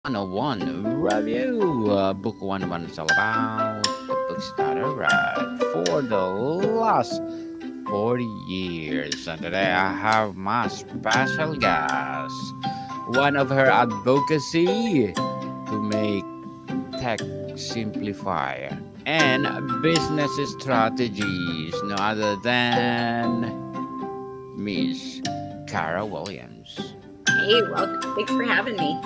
101 review. Book 101 is all about the books that I read for the last 40 years. And today I have my special guest. One of her advocacy to make tech simplify and business strategies, no other than Miss Cara Williams. Hey, welcome. Thanks for having me.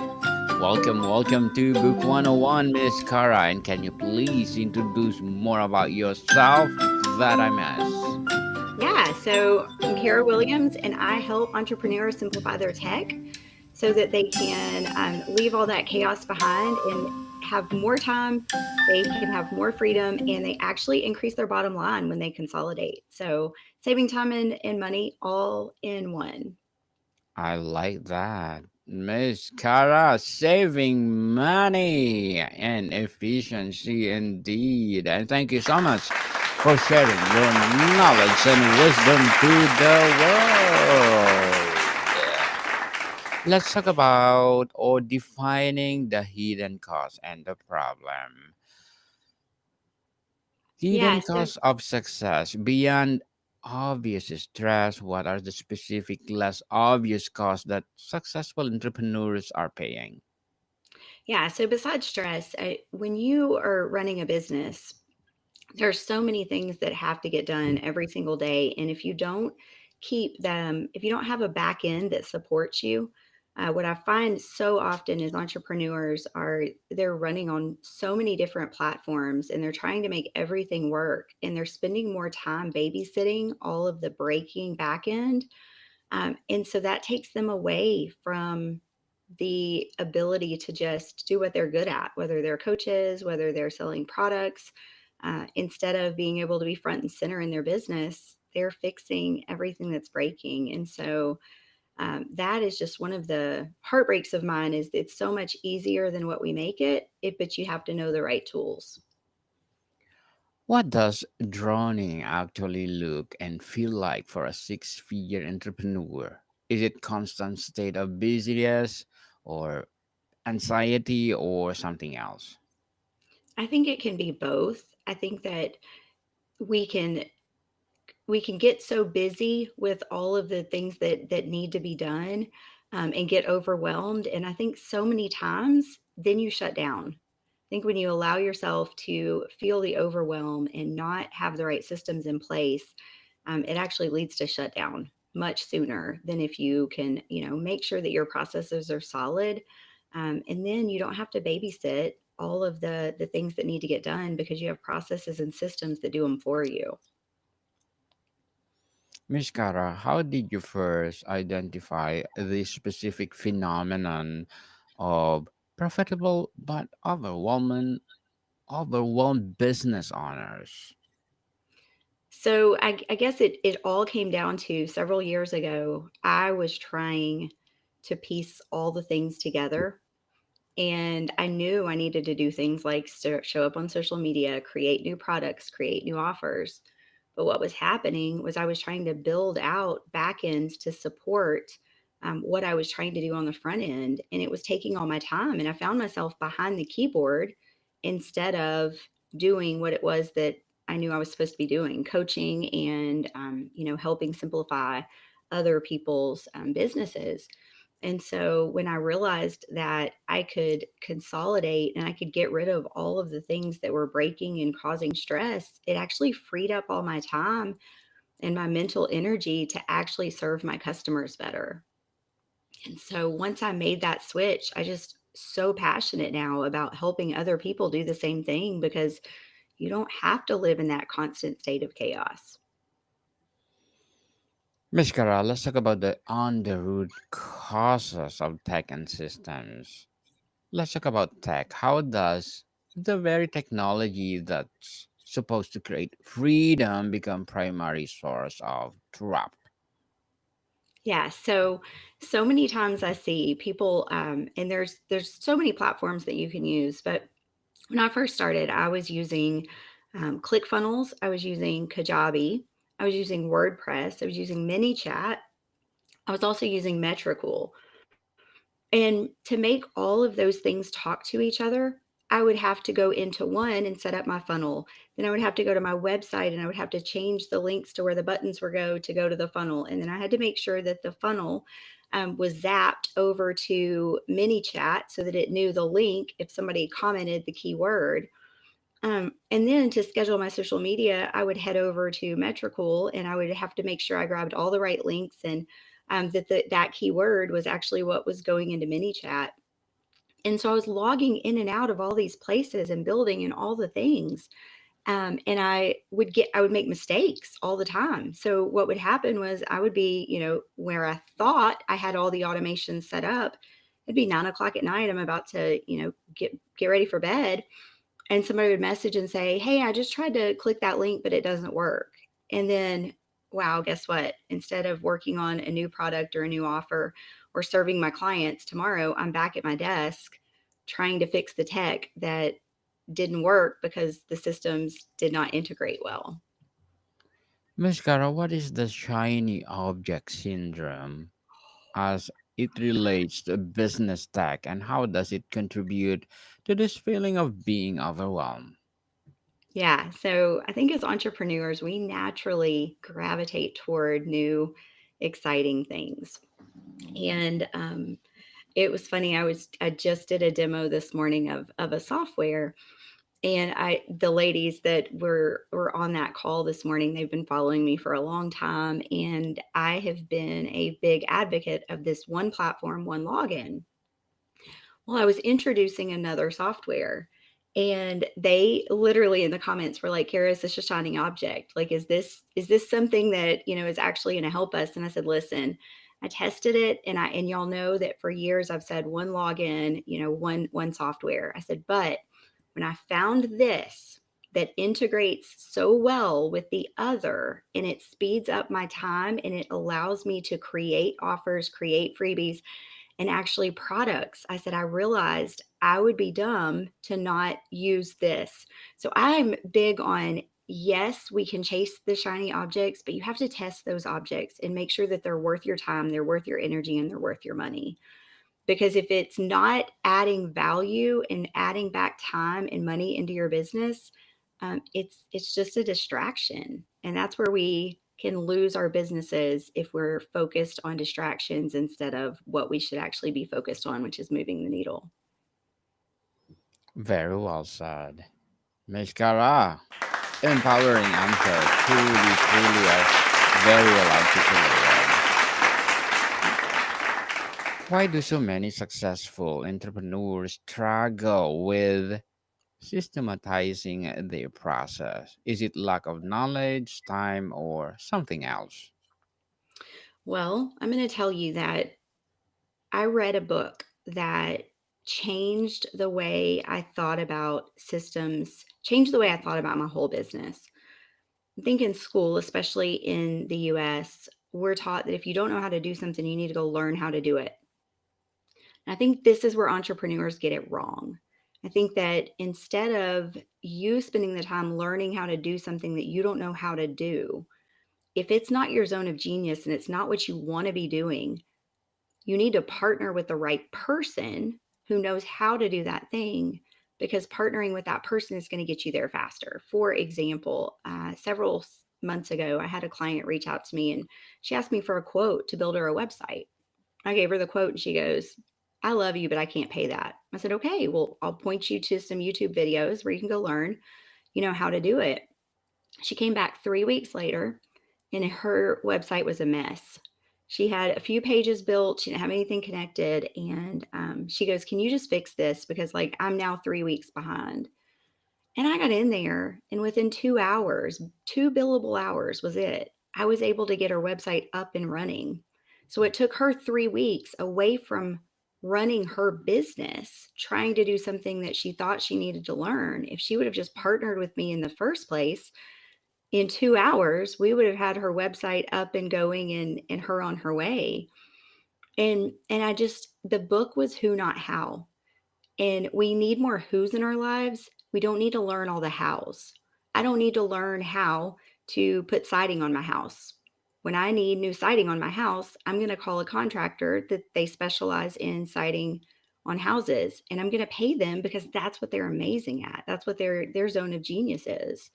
Welcome to Book 101, Miss Cara. And can you please introduce more about yourself that I miss? Yeah, so I'm Kara Williams, and I help entrepreneurs simplify their tech so that they can leave all that chaos behind and have more time. They can have more freedom, and they actually increase their bottom line when they consolidate. So, saving time and money all in one. I like that. Miss Cara, saving money and efficiency indeed. And thank you so much for sharing your knowledge and wisdom to the world. Let's talk about or defining the hidden cost and the problem. Yeah, Hidden so costs of success beyond obvious stress. What are the specific, less obvious costs that successful entrepreneurs are paying? so besides stress, when you are running a business, there's so many things that have to get done every single day, and if you don't keep them, if you don't have a back end that supports you, what I find so often is entrepreneurs are they're running on so many different platforms and they're trying to make everything work, and they're spending more time babysitting all of the breaking back end, and so that takes them away from the ability to just do what they're good at, whether they're coaches, whether they're selling products. Instead of being able to be front and center in their business, they're fixing everything that's breaking. And so that is just one of the heartbreaks of mine is it's so much easier than what we make it, but you have to know the right tools. What does drowning actually look and feel like for a six-figure entrepreneur? Is it constant state of busyness or anxiety or something else? I think it can be both. I think that we can we can get so busy with all of the things that need to be done, and get overwhelmed. And I think so many times then you shut down. I think when you allow yourself to feel the overwhelm and not have the right systems in place, it actually leads to shutdown much sooner than if you can, make sure that your processes are solid, and then you don't have to babysit all of the things that need to get done because you have processes and systems that do them for you. Miss Cara, how did you first identify the specific phenomenon of profitable but overwhelmed business owners? So I guess it all came down to several years ago. I was trying to piece all the things together, and I knew I needed to do things like show up on social media, create new products, create new offers. But what was happening was I was trying to build out back ends to support what I was trying to do on the front end, and it was taking all my time. And I found myself behind the keyboard instead of doing what it was that I knew I was supposed to be doing, coaching and helping simplify other people's businesses. And so when I realized that I could consolidate and I could get rid of all of the things that were breaking and causing stress, it actually freed up all my time and my mental energy to actually serve my customers better. And so once I made that switch, I just so passionate now about helping other people do the same thing because you don't have to live in that constant state of chaos. Miss Cara, let's talk about the on the root causes of tech and systems. Let's talk about tech. How does the very technology that's supposed to create freedom become primary source of trap? Yeah, so many times I see people, and there's so many platforms that you can use. But when I first started, I was using ClickFunnels, I was using Kajabi, I was using WordPress, I was using ManyChat, I was also using Metricool. And to make all of those things talk to each other, I would have to go into one and set up my funnel. Then I would have to go to my website and I would have to change the links to where the buttons were to go to the funnel. And then I had to make sure that the funnel was zapped over to ManyChat so that it knew the link if somebody commented the keyword. And then to schedule my social media, I would head over to Metricool and I would have to make sure I grabbed all the right links and that keyword was actually what was going into ManyChat. And so I was logging in and out of all these places and building and all the things. And I would make mistakes all the time. So what would happen was I would be, where I thought I had all the automation set up. It'd be 9 o'clock at night. I'm about to, get ready for bed. And somebody would message and say, "Hey, I just tried to click that link, but it doesn't work." And then, wow, guess what? Instead of working on a new product or a new offer or serving my clients tomorrow, I'm back at my desk trying to fix the tech that didn't work because the systems did not integrate well. Miss Cara, what is the shiny object syndrome as it relates to business tech, and how does it contribute to this feeling of being overwhelmed? Yeah. So I think as entrepreneurs, we naturally gravitate toward new, exciting things. And it was funny. I just did a demo this morning of a software, and the ladies that were on that call this morning, they've been following me for a long time, and I have been a big advocate of this one platform, one login. Well, I was introducing another software, and they literally in the comments were like, "Kara, is this a shining object? Like, is this something that is actually going to help us?" And I said, "Listen, I tested it, and y'all know that for years I've said one login, one software." I said, "But when I found this that integrates so well with the other, and it speeds up my time and it allows me to create offers, create freebies, and actually products," I said, "I realized I would be dumb to not use this." So I'm big on, yes, we can chase the shiny objects, but you have to test those objects and make sure that they're worth your time, they're worth your energy, and they're worth your money. Because if it's not adding value and adding back time and money into your business, it's just a distraction, and that's where we can lose our businesses if we're focused on distractions instead of what we should actually be focused on, which is moving the needle. Very well said. Miss Cara, empowering answer. Truly, truly are very well articulated. Why do so many successful entrepreneurs struggle with systematizing their process? Is it lack of knowledge, time, or something else? Well, I'm going to tell you that I read a book that changed the way I thought about systems, changed the way I thought about my whole business. I think in school, especially in the US, we're taught that if you don't know how to do something, you need to go learn how to do it. And I think this is where entrepreneurs get it wrong. I think that instead of you spending the time learning how to do something that you don't know how to do, if it's not your zone of genius and it's not what you want to be doing, you need to partner with the right person who knows how to do that thing, because partnering with that person is going to get you there faster. For example, several months ago, I had a client reach out to me and she asked me for a quote to build her a website. I gave her the quote and she goes, "I love you, but I can't pay that." I said, "Okay, well, I'll point you to some YouTube videos where you can go learn, how to do it." She came back 3 weeks later and her website was a mess. She had a few pages built, she didn't have anything connected. And she goes, "Can you just fix this? Because, like, I'm now 3 weeks behind." And I got in there, and within 2 hours, 2 billable hours was it. I was able to get her website up and running. So it took her 3 weeks away from running her business, trying to do something that she thought she needed to learn. If she would have just partnered with me in the first place, in 2 hours, we would have had her website up and going and her on her way. And I just, the book was Who Not How. And we need more who's in our lives. We don't need to learn all the hows. I don't need to learn how to put siding on my house. when I need new siding on my house, I'm going to call a contractor that they specialize in siding on houses, and I'm going to pay them because that's what they're amazing at. That's what their zone of genius is.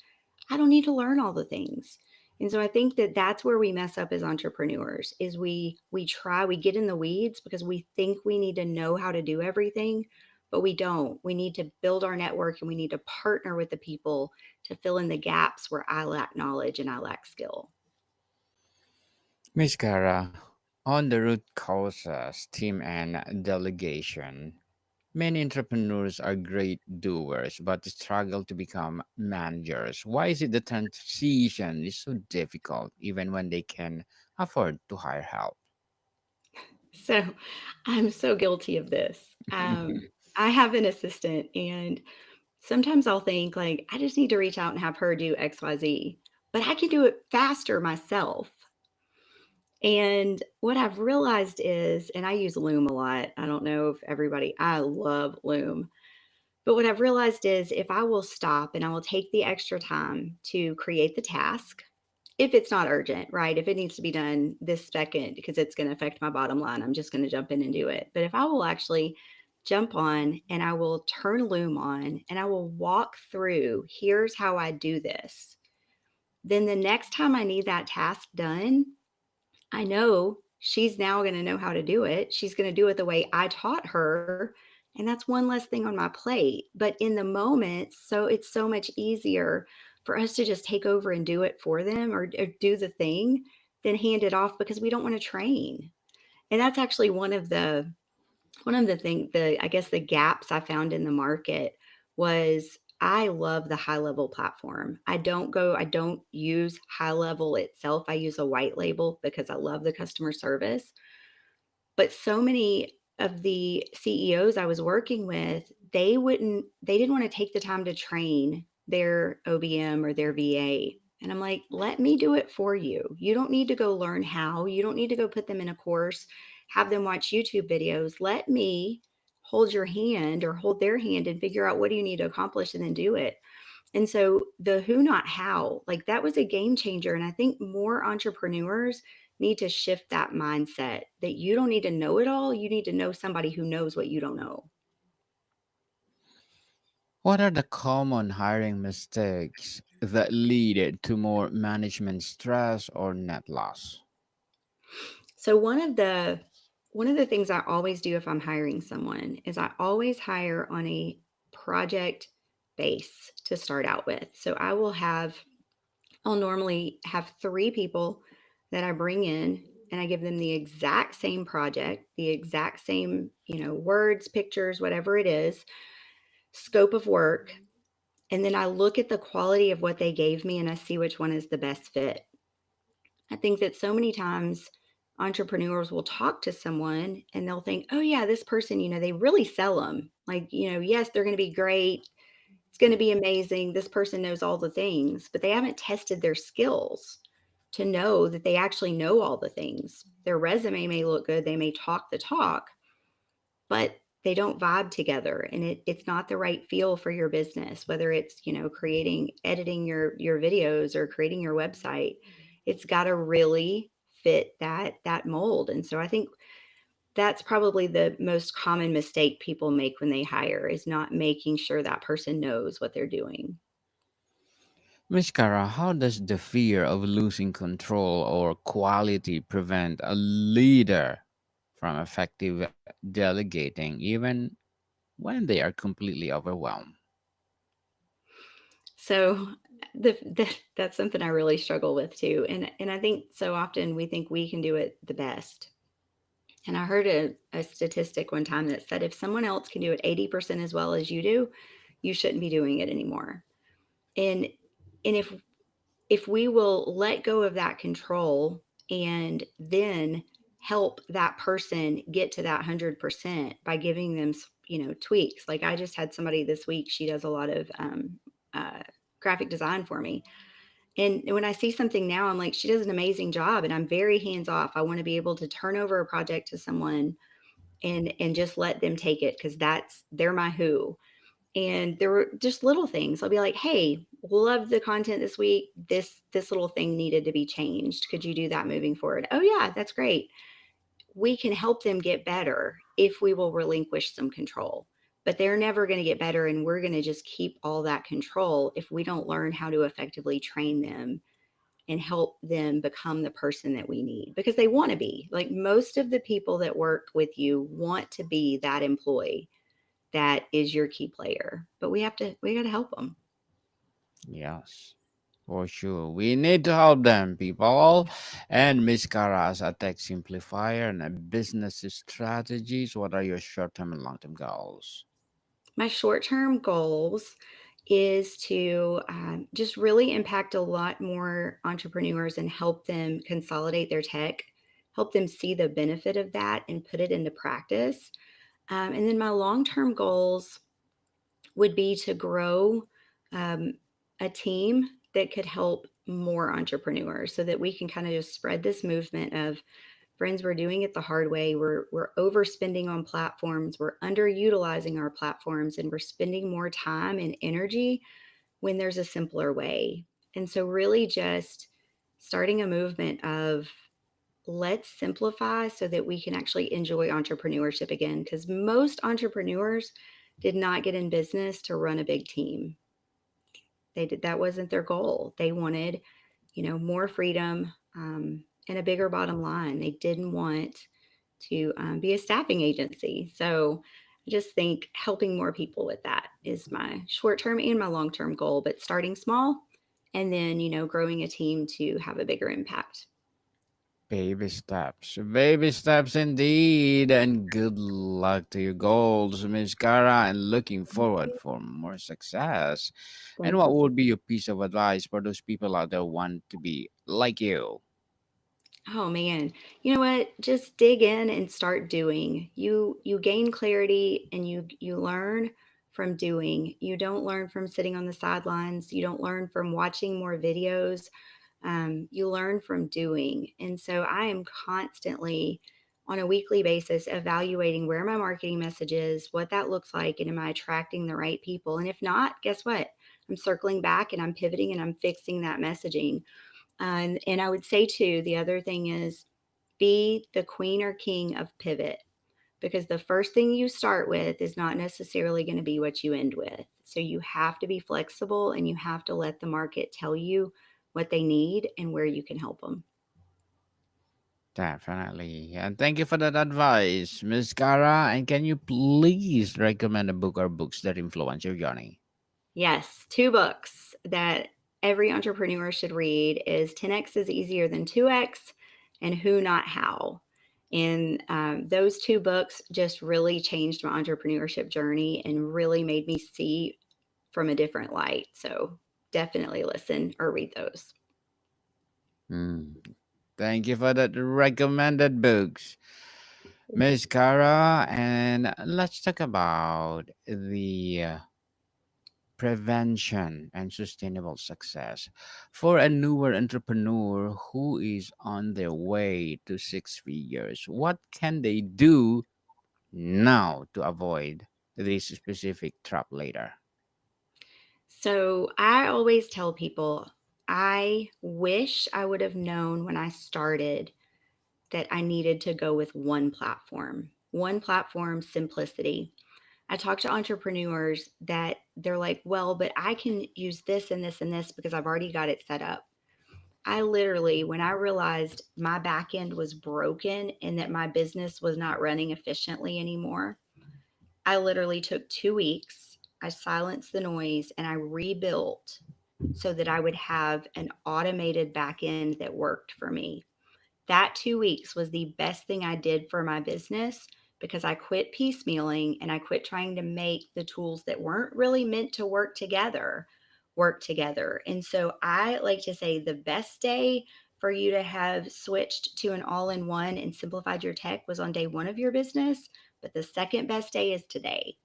I don't need to learn all the things. And so I think that that's where we mess up as entrepreneurs is we get in the weeds because we think we need to know how to do everything, but we don't. We need to build our network and we need to partner with the people to fill in the gaps where I lack knowledge and I lack skill. Miss Kara, on the root causes, team and delegation, many entrepreneurs are great doers but struggle to become managers. Why is it the transition is so difficult even when they can afford to hire help? So I'm so guilty of this. I have an assistant, and sometimes I'll think, like, I just need to reach out and have her do XYZ, but I can do it faster myself. And what I've realized is, and I use Loom a lot. I don't know if everybody, I love Loom. But what I've realized is if I will stop and I will take the extra time to create the task, if it's not urgent, right? If it needs to be done this second because it's going to affect my bottom line, I'm just going to jump in and do it. But if I will actually jump on and I will turn Loom on and I will walk through, here's how I do this, then the next time I need that task done, I know she's now going to know how to do it. She's going to do it the way I taught her. And that's one less thing on my plate. But in the moment, so it's so much easier for us to just take over and do it for them or do the thing than hand it off because we don't want to train. And that's actually one of the thing the I guess the gaps I found in the market was I love the high level platform. I don't use high level itself. I use a white label because I love the customer service. But so many of the CEOs I was working with, they didn't want to take the time to train their OBM or their VA. And I'm like, let me do it for you. You don't need to go learn how. You don't need to go put them in a course, have them watch YouTube videos. Let me hold your hand or hold their hand and figure out what do you need to accomplish and then do it. And so the who, not how, like that was a game changer. And I think more entrepreneurs need to shift that mindset that you don't need to know it all. You need to know somebody who knows what you don't know. What are the common hiring mistakes that lead to more management stress or net loss? So one of the things I always do if I'm hiring someone is I always hire on a project base to start out with. So I'll normally have 3 people that I bring in and I give them the exact same project, the exact same, words, pictures, whatever it is, scope of work, and then I look at the quality of what they gave me and I see which one is the best fit. I think that so many times entrepreneurs will talk to someone and they'll think, "Oh yeah, this person, they really sell them. Like, yes, they're going to be great. It's going to be amazing. This person knows all the things, but they haven't tested their skills to know that they actually know all the things. Their resume may look good, they may talk the talk, but they don't vibe together and it's not the right feel for your business, whether it's, creating, editing your videos or creating your website. It's got to really fit that mold. And so I think that's probably the most common mistake people make when they hire is not making sure that person knows what they're doing. Miss Kara, how does the fear of losing control or quality prevent a leader from effective delegating even when they are completely overwhelmed? So that's something I really struggle with too. And I think so often we think we can do it the best. And I heard a statistic one time that said if someone else can do it 80% as well as you do, you shouldn't be doing it anymore. And and if we will let go of that control and then help that person get to that 100% by giving them tweaks. Like I just had somebody this week, she does a lot of uh, graphic design for me, and when I see something now, I'm like, she does an amazing job and I'm very hands off. I want to be able to turn over a project to someone and just let them take it because they're my who. And there were just little things. I'll be like, "Hey, loved the content this week. This little thing needed to be changed. Could you do that moving forward?" "Oh yeah, that's great." We can help them get better if we will relinquish some control. But they're never going to get better, and we're going to just keep all that control if we don't learn how to effectively train them and help them become the person that we need, because they want to be. Like, most of the people that work with you want to be that employee that is your key player. But we got to help them. Yes, for sure. We need to help them, people. And Miss Cara, as a tech simplifier and a business strategies, what are your short-term and long-term goals? My short-term goals is to just really impact a lot more entrepreneurs and help them consolidate their tech, help them see the benefit of that and put it into practice. And then my long-term goals would be to grow um, a team that could help more entrepreneurs so that we can kind of just spread this movement of, friends, we're doing it the hard way. We're overspending on platforms. We're underutilizing our platforms, and we're spending more time and energy when there's a simpler way. And so, really, just starting a movement of, let's simplify so that we can actually enjoy entrepreneurship again. Because most entrepreneurs did not get in business to run a big team. That wasn't their goal. They wanted, more freedom, and a bigger bottom line. They didn't want to be a staffing agency. So I just think helping more people with that is my short term and my long term goal, but starting small and then, growing a team to have a bigger impact. Baby steps indeed, and good luck to your goals, Miss Cara, and looking Thank forward you. for more success. And Thank what you. would be your piece of advice for those people out there who want to be like you? Oh man. You know what? Just dig in and start doing. You gain clarity and you learn from doing. You don't learn from sitting on the sidelines. You don't learn from watching more videos. You learn from doing. And so I am constantly on a weekly basis evaluating where my marketing message is, what that looks like, and am I attracting the right people? And if not, guess what? I'm circling back and I'm pivoting and I'm fixing that messaging. And I would say too, the other thing is, be the queen or king of pivot, because the first thing you start with is not necessarily going to be what you end with. So you have to be flexible and you have to let the market tell you what they need and where you can help them. Definitely. And thank you for that advice, Miss Cara. And can you please recommend a book or books that influence your journey? Yes, two books that every entrepreneur should read is 10x is easier than 2x and Who Not How. And those two books just really changed my entrepreneurship journey and really made me see from a different light. So definitely listen or read those. Hmm. Thank you for that recommended books, Miss Cara. And let's talk about the prevention and sustainable success for a newer entrepreneur who is on their way to six figures. What can they do now to avoid this specific trap later? So I always tell people, I wish I would have known when I started that I needed to go with one platform, simplicity. I talk to entrepreneurs that they're like, well, but I can use this and this and this because I've already got it set up. I literally, when I realized my back end was broken and that my business was not running efficiently anymore, I literally took 2 weeks. I silenced the noise and I rebuilt so that I would have an automated back end that worked for me. That 2 weeks was the best thing I did for my business because I quit piecemealing and I quit trying to make the tools that weren't really meant to work together. And so I like to say the best day for you to have switched to an all in one and simplified your tech was on day one of your business. But the second best day is today,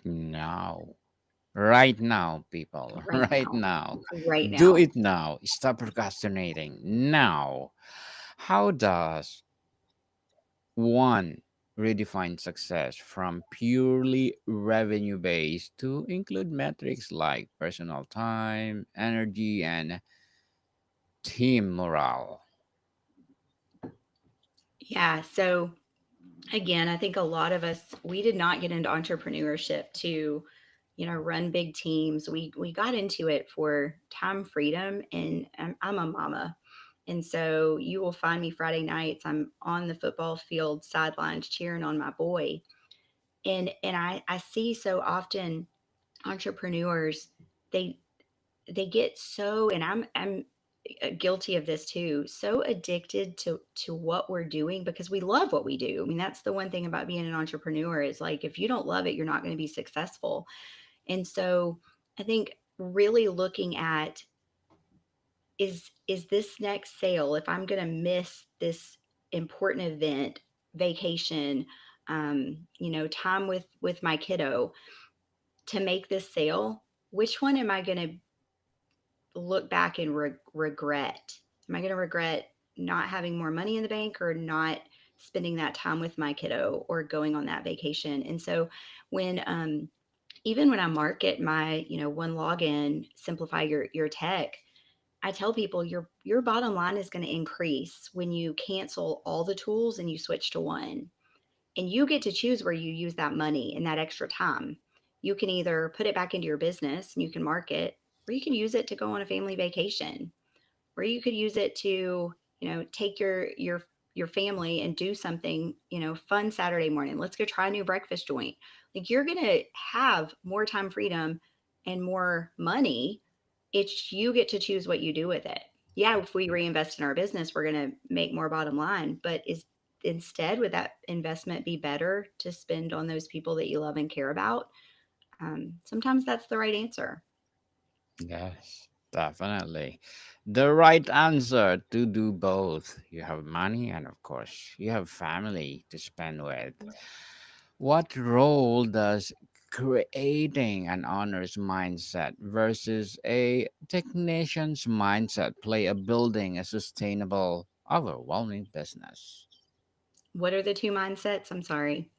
Now, right now, people, right right now, now. right Do now. it now. Stop procrastinating now. How does one redefine success from purely revenue based to include metrics like personal time, energy, and team morale. Yeah. So again, I think a lot of us, we did not get into entrepreneurship to, run big teams. We got into it for time freedom, and I'm a mama. And so you will find me Friday nights, I'm on the football field sidelines cheering on my boy. And I see so often entrepreneurs, they they get so, and I'm guilty of this too, so addicted to what we're doing because we love what we do. I mean, that's the one thing about being an entrepreneur is like if you don't love it, you're not going to be successful. And so I think really looking at, is this next sale, if I'm going to miss this important event, vacation, time with my kiddo to make this sale, which one am I going to look back and regret? Am I going to regret not having more money in the bank or not spending that time with my kiddo or going on that vacation? And so when even when I market my, one login, simplify your tech, I tell people your bottom line is going to increase when you cancel all the tools and you switch to one. And you get to choose where you use that money and that extra time. You can either put it back into your business and you can market, or you can use it to go on a family vacation, or you could use it to, take your family and do something, fun Saturday morning. Let's go try a new breakfast joint. Like you're going to have more time freedom and more money. It's you get to choose what you do with it. Yeah, if we reinvest in our business, we're going to make more bottom line, but is instead would that investment be better to spend on those people that you love and care about? Sometimes that's the right answer. Yes, definitely. The right answer to do both. You have money, and of course, you have family to spend with. What role does creating an owner's mindset versus a technician's mindset play a building a sustainable, overwhelming business? What are the two mindsets? I'm sorry.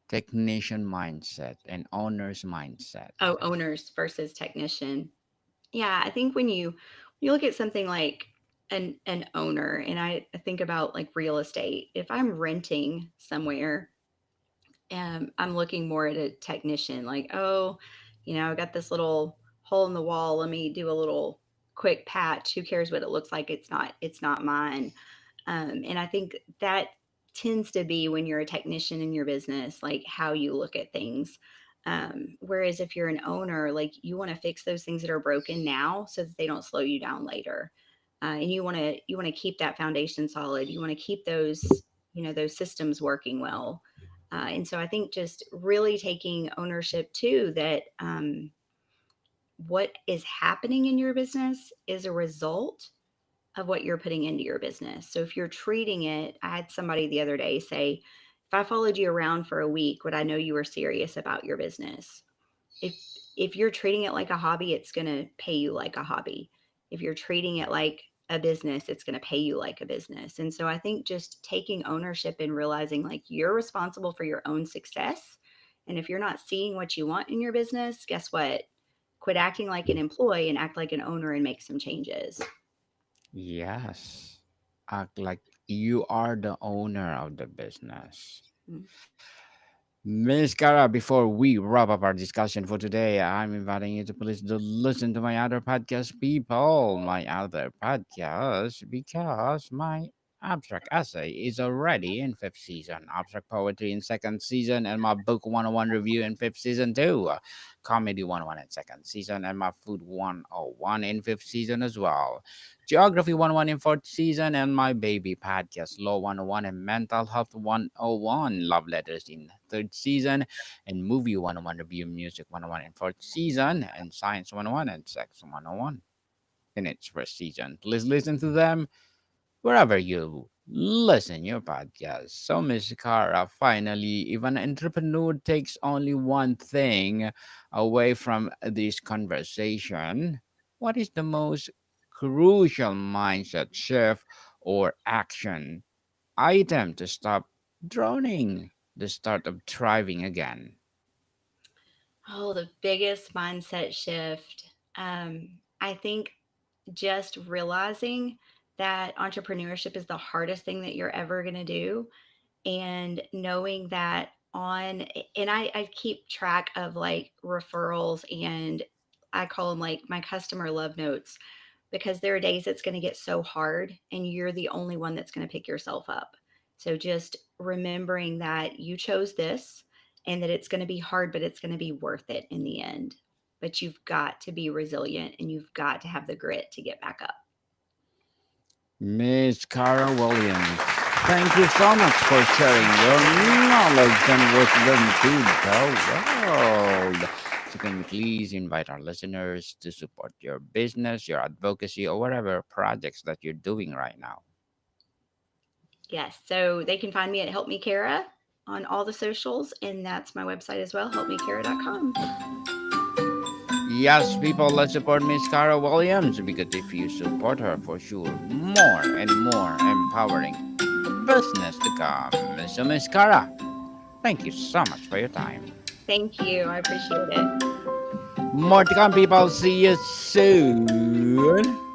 Technician mindset and owner's mindset. Oh, owners versus technician. Yeah, I think when you look at something like an owner, and I think about like real estate. If I'm renting somewhere, I'm looking more at a technician, like, oh, I got this little hole in the wall. Let me do a little quick patch. Who cares what it looks like? It's not mine. And I think that tends to be when you're a technician in your business, like how you look at things. Whereas if you're an owner, like you want to fix those things that are broken now so that they don't slow you down later. And you want to keep that foundation solid. You want to keep those systems working well. And so I think just really taking ownership too that what is happening in your business is a result of what you're putting into your business. So if you're treating it, I had somebody the other day say, if I followed you around for a week, would I know you were serious about your business? If if you're treating it like a hobby, it's going to pay you like a hobby. If you're treating it like a business, it's going to pay you like a business. And so I think just taking ownership and realizing like you're responsible for your own success. And if you're not seeing what you want in your business, guess what? Quit acting like an employee and act like an owner and make some changes. Yes. Act like you are the owner of the business. Mm. Miss Cara, before we wrap up our discussion for today, I'm inviting you to please to listen to my other podcast, people. My other podcast, because my abstract essay is already in fifth season, abstract poetry in second season, and my book 101 review in fifth season too. Comedy 101 in second season, and my food 101 in fifth season as well. Geography 101 in fourth season, and my baby podcast, Law 101 and Mental Health 101, Love Letters in third season, and Movie 101 Review Music 101 in fourth season, and Science 101 and Sex 101 in its first season. Please listen to them wherever you listen your podcast. So, Miss Cara, finally, if an entrepreneur takes only one thing away from this conversation, what is the most crucial mindset shift or action item to stop droning, the start of thriving again? Oh, the biggest mindset shift. I think just realizing that entrepreneurship is the hardest thing that you're ever going to do, and knowing that and I keep track of like referrals, and I call them like my customer love notes, because there are days it's going to get so hard and you're the only one that's going to pick yourself up. So just remembering that you chose this and that it's going to be hard, but it's going to be worth it in the end. But you've got to be resilient and you've got to have the grit to get back up. Miss Cara Williams, thank you so much for sharing your knowledge and wisdom to the world. So can you please invite our listeners to support your business, your advocacy, or whatever projects that you're doing right now? Yes. So they can find me at Help Me Kara on all the socials, and that's my website as well, helpmekara.com. Yes, people, let's support Miss Cara Williams because if you support her, for sure, more and more empowering business to come. So, Miss Cara, thank you so much for your time. Thank you. I appreciate it. More to come, people. See you soon.